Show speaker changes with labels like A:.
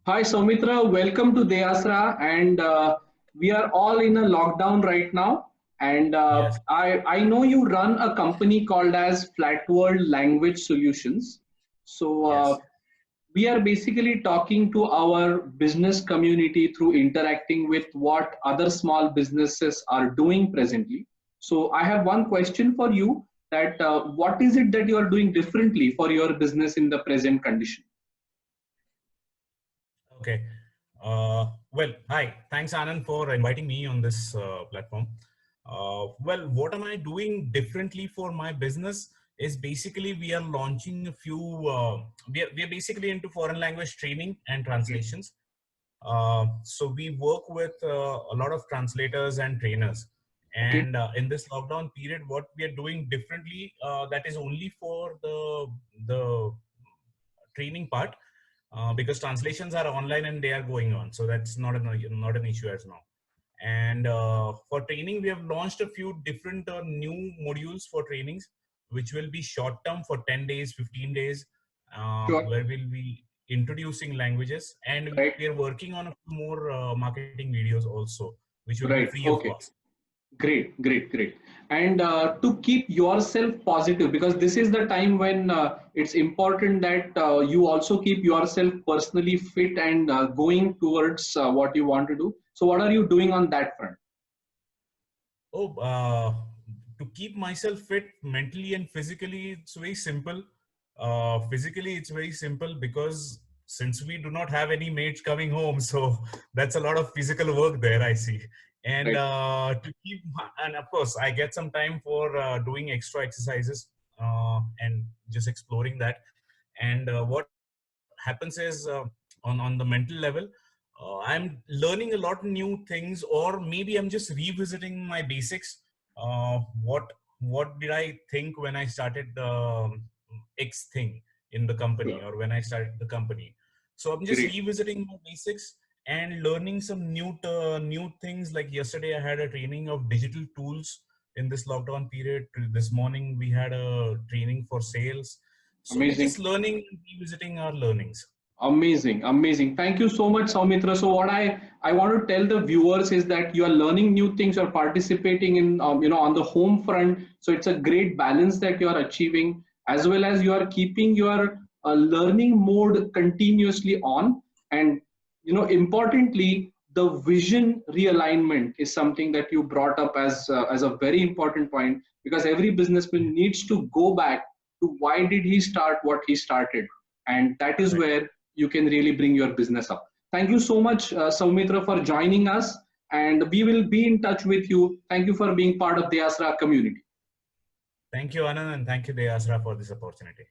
A: Hi Soumitra, welcome to Deyasra, and we are all in a lockdown right now. And
B: Yes,
A: I know you run a company called as Flat World Language Solutions. So
B: yes.
A: we are basically talking to our business community through interacting with what other small businesses are doing presently. So I have one question for you: that what is it that you are doing differently for your business in the present condition?
B: Okay. Well, hi. Thanks, Anand, for inviting me on this platform. Well, what am I doing differently for my business is basically we are launching a few, we are basically into foreign language training and translations. So we work with a lot of translators and trainers.
A: Okay,
B: And in this lockdown period, what we are doing differently, that is only for the training part, because translations are online and they are going on, so that's not an issue as now. And for training we have launched a few different new modules for trainings, which will be short term for 10 days, 15 days,
A: sure.
B: where we'll be introducing languages, and
A: Right.
B: we are working on a few more marketing videos also, which will be
A: Right.
B: free of
A: Okay.
B: cost.
A: Great. Great. Great. And to keep yourself positive, because this is the time when it's important that you also keep yourself personally fit and going towards what you want to do. So, what are you doing on that front?
B: Oh, to keep myself fit mentally and physically, it's very simple. Physically, it's very simple because since we do not have any mates coming home, so that's a lot of physical work there, I see. And
A: Right.
B: and of course, I get some time for doing extra exercises and just exploring that. And what happens is, on the mental level, I'm learning a lot new things, or maybe I'm just revisiting my basics. What did I think when I started X thing in the company,
A: Sure.
B: or when I started the company? So I'm just
A: Great.
B: revisiting my basics and learning some new things. Like yesterday I had a training of digital tools in this lockdown period. This morning we had a training for sales. So we're
A: Amazing.
B: just learning and revisiting our learnings.
A: Amazing, amazing. Thank you so much, Saumitra. So, what I want to tell the viewers is that you are learning new things. You're participating in on the home front. So it's a great balance that you are achieving, as well as you are keeping your learning mode continuously on. And importantly, the vision realignment is something that you brought up as a very important point, because every businessman needs to go back to why did he start what he started, and that is
B: Right.
A: where you can really bring your business up. Thank you so much, Saumitra, for joining us, and we will be in touch with you. Thank you for being part of the Asra community.
B: Thank you, Anand, and thank you, Deyasra, for this opportunity.